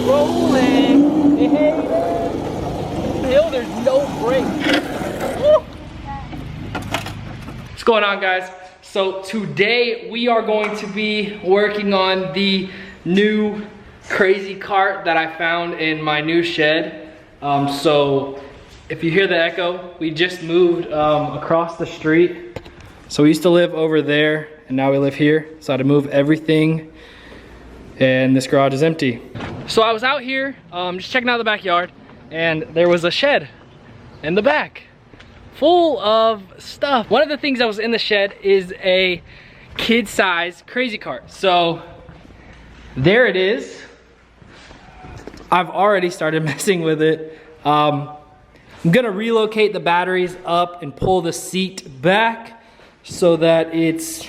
rolling. Hey, hill, there's no brakes. Woo. What's going on, guys? So today we are going to be working on the new crazy cart that I found in my new shed. So if you hear the echo, we just moved across the street. So we used to live over there and now we live here. So I had to move everything and this garage is empty. So I was out here just checking out the backyard and there was a shed in the back full of stuff. One of the things that was in the shed is a kid-size crazy cart. So there it is. I've already started messing with it. I'm gonna relocate the batteries up and pull the seat back so that it's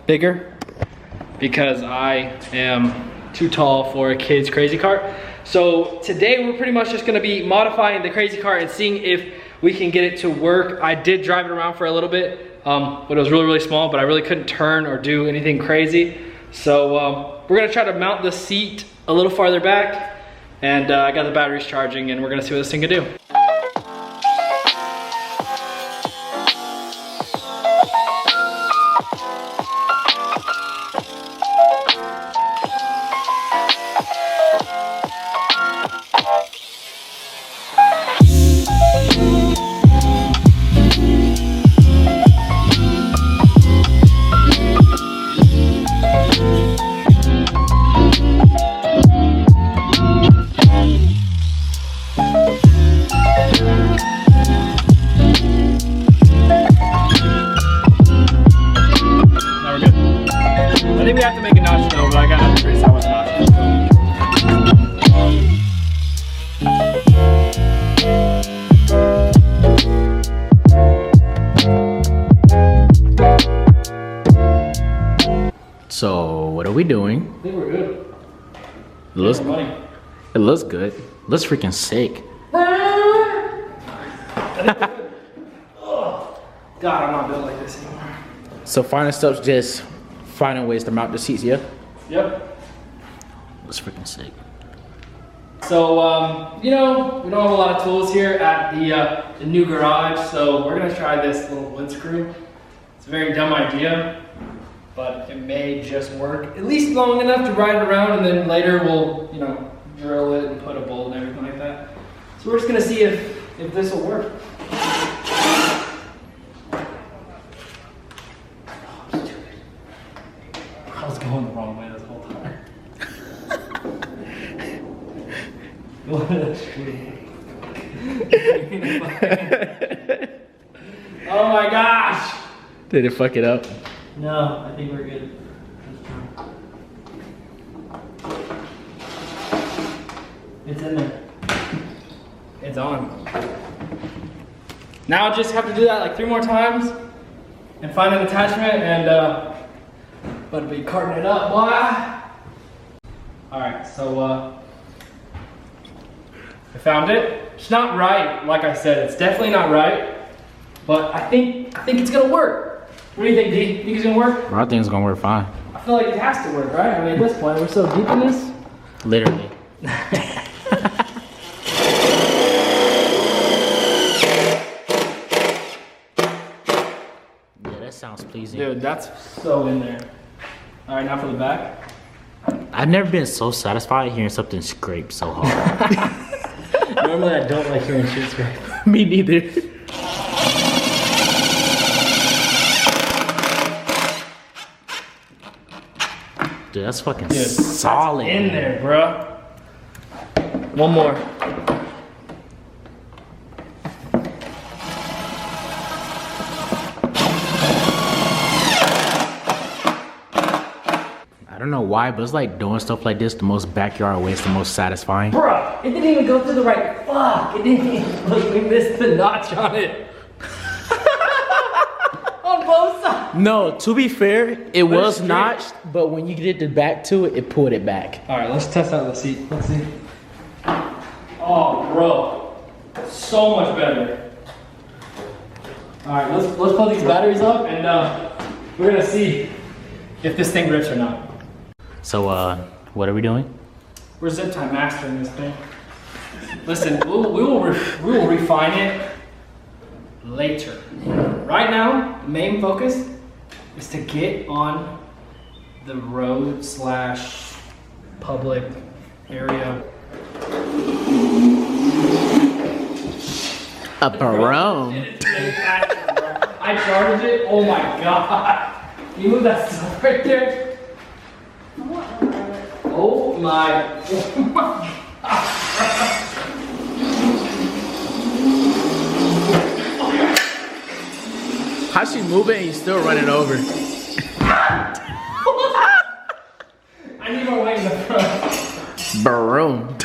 bigger because I am too tall for a kid's crazy cart. So today we're pretty much just gonna be modifying the crazy cart and seeing if we can get it to work. I did drive it around for a little bit, but it was really, really small, but I really couldn't turn or do anything crazy. So we're gonna try to mount the seat a little farther back, and I got the batteries charging, and we're gonna see what this thing can do. We have to make a notch though, but I got a pretty solid notch. So what are we doing? I think we're good. It looks good. Looks freaking sick. Oh, God, I'm not built like this anymore. So final steps, just finding ways to mount the seats, yeah? Yep. Looks freaking sick. So, you know, we don't have a lot of tools here at the new garage, so we're gonna try this little wood screw. It's a very dumb idea, but it may just work at least long enough to ride it around, and then later we'll, you know, drill it and put a bolt and everything like that. So we're just gonna see if this will work. I was going the wrong way this whole time. Oh my gosh! Did it fuck it up? No, I think we're good. It's in there. It's on. Now I just have to do that like 3 more times and find an attachment and but be carting it up, boy. Alright, so I found it. It's not right, like I said, it's definitely not right. But I think it's gonna work. What do you think, D? Think it's gonna work? I think it's gonna work fine. I feel like it has to work, right? I mean, at this point, we're so deep in this. Literally. Yeah, that sounds pleasing. Dude, that's so in there. All right, now for the back. I've never been so satisfied hearing something scrape so hard. Normally, I don't like hearing shit scrape. Me neither. Dude, that's fucking solid. That's in there, bro. One more. I don't know why, but it's like doing stuff like this, the most backyard way is the most satisfying. Bruh, it didn't even go through the right. Fuck, it didn't even. Look, we missed the notch on it. On both sides. No, to be fair, it was notched, but when you did the back to it, it pulled it back. All right, let's test out the seat. Let's see. Oh, bro, so much better. All right, let's pull these batteries up, and we're gonna see if this thing rips or not. So, what are we doing? We're zip tie mastering this thing. Listen, we will refine it later. Right now, main focus is to get on the road / public area. A barone. I charged it. Oh my god! Can you move that stuff right there? Oh my! Oh my god! How's she moving and you still running over? I need more weight in the front. Barone.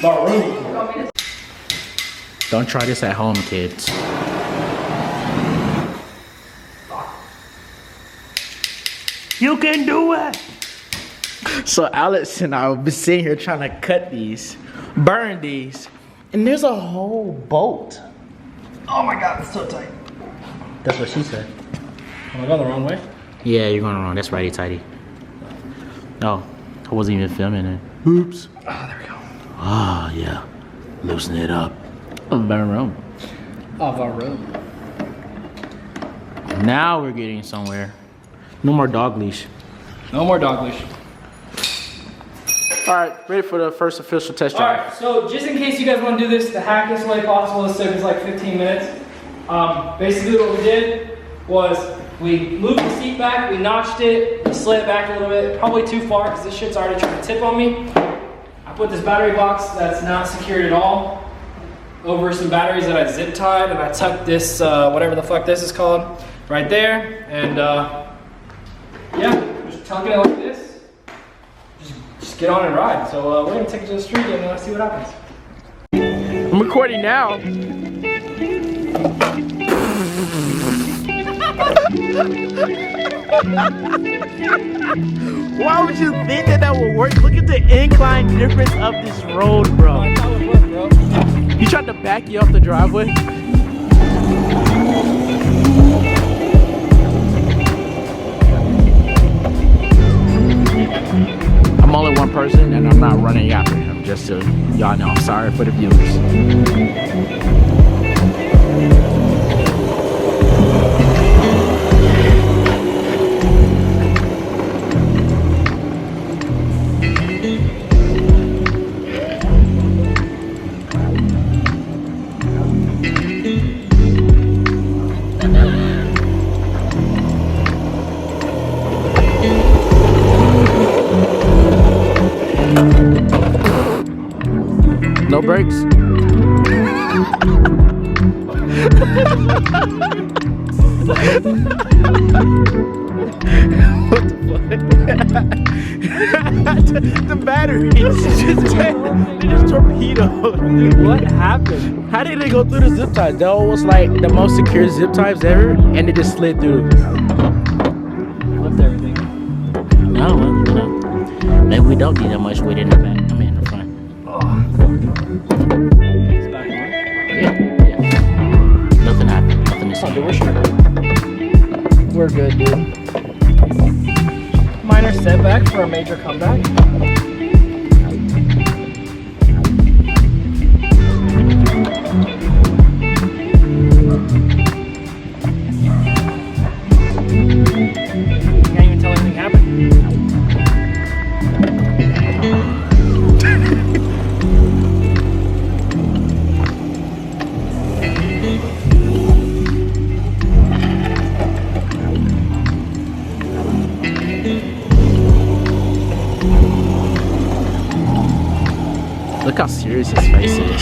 Barone. Don't try this at home, kids. You can do it! So Alex and I have been sitting here trying to cut these, burn these, and there's a whole bolt. Oh my god, it's so tight. That's what she said. Am I going the wrong way? Yeah, you're going wrong. That's righty tighty. Oh, I wasn't even filming it. Oops. Ah, there we go. Ah, yeah. Loosen it up. Barone. Of our road. Now we're getting somewhere. No more dog leash. No more dog leash. All right, ready for the first official test drive. Alright, so just in case you guys want to do this the hackiest way possible, this took us like 15 minutes. Basically what we did was we moved the seat back, we notched it, we slid it back a little bit, probably too far because this shit's already trying to tip on me. I put this battery box that's not secured at all over some batteries that I zip tied, and I tucked this, whatever the fuck this is called, right there. And yeah, just tucking it like this. Just get on and ride. So we're gonna take it to the street and see what happens. I'm recording now. Why would you think that would work? Look at the incline difference of this road, bro. I thought it would work, bro. You tried to back you off the driveway? I'm only one person and I'm not running after him, just so y'all know. I'm sorry for the viewers. No brakes. What the batteries they just torpedoed. Dude, what happened? How did they go through the zip ties? That was like the most secure zip ties ever, and they just slid through. Flipped everything. No, maybe we don't need that much weight in the back. I mean, in the front. It's back on. Yeah. Nothing happened. Nothing to see. Dude, we're straight. We're good, dude. Minor setback for a major comeback. Can't even tell anything happened. Look how serious his face is.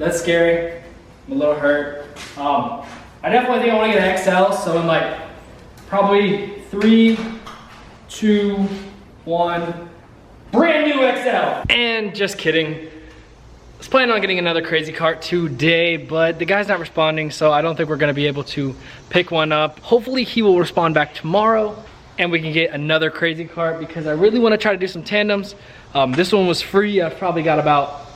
that's scary. I'm a little hurt. I definitely think I want to get an XL, so in like probably 3, 2, 1, brand new XL. And just kidding. I was planning on getting another crazy cart today, but the guy's not responding, so I don't think we're gonna be able to pick one up. Hopefully he will respond back tomorrow and we can get another crazy cart because I really wanna try to do some tandems. This one was free. I've probably got about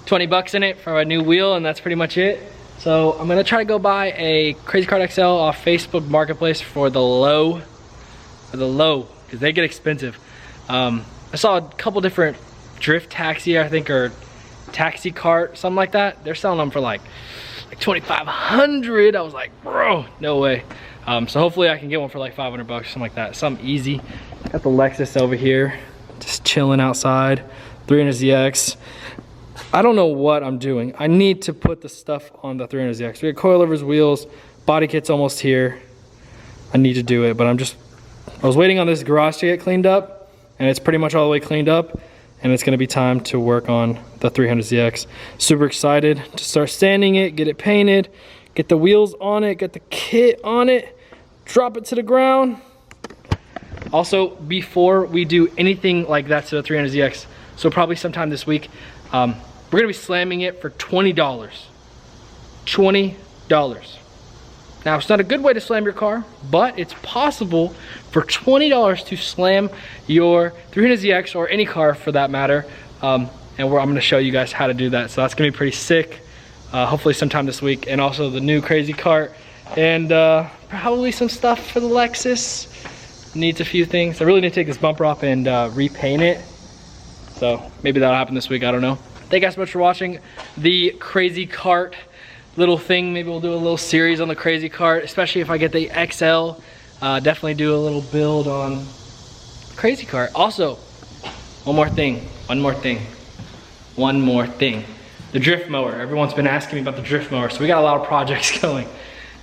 20 bucks in it for a new wheel, and that's pretty much it. So I'm gonna try to go buy a Crazy Cart XL off Facebook Marketplace for the low, because they get expensive. I saw a couple different drift taxi, I think, or taxi cart, something like that. They're selling them for like 2,500. I was like, bro, no way. So hopefully I can get one for like 500 bucks, something like that. Something easy. Got the Lexus over here, just chilling outside. 300ZX. I don't know what I'm doing. I need to put the stuff on the 300ZX. We got coilovers, wheels, body kit's almost here. I need to do it, but I was waiting on this garage to get cleaned up, and it's pretty much all the way cleaned up, and it's gonna be time to work on the 300ZX. Super excited to start sanding it, get it painted, get the wheels on it, get the kit on it, drop it to the ground. Also, before we do anything like that to the 300ZX, so probably sometime this week, we're gonna be slamming it for $20. $20. Now, it's not a good way to slam your car, but it's possible for $20 to slam your 300ZX or any car for that matter. And I'm gonna show you guys how to do that. So that's gonna be pretty sick. Hopefully sometime this week. And also the new crazy cart. And probably some stuff for the Lexus. Needs a few things. I really need to take this bumper off and repaint it. So maybe that'll happen this week, I don't know. Thank you guys so much for watching the crazy cart little thing. Maybe we'll do a little series on the crazy cart, especially if I get the XL. Definitely do a little build on crazy cart. Also, one more thing. The drift mower. Everyone's been asking me about the drift mower, so we got a lot of projects going.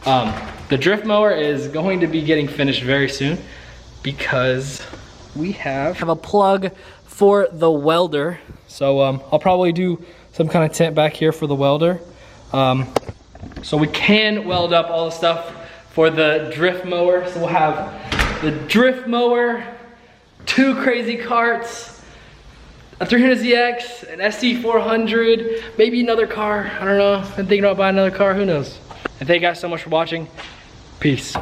The drift mower is going to be getting finished very soon because we have a plug for the welder. So I'll probably do some kind of tent back here for the welder. So we can weld up all the stuff for the drift mower. So we'll have the drift mower, 2 crazy carts, a 300ZX, an SC400, maybe another car. I don't know. I'm thinking about buying another car. Who knows? And thank you guys so much for watching. Peace.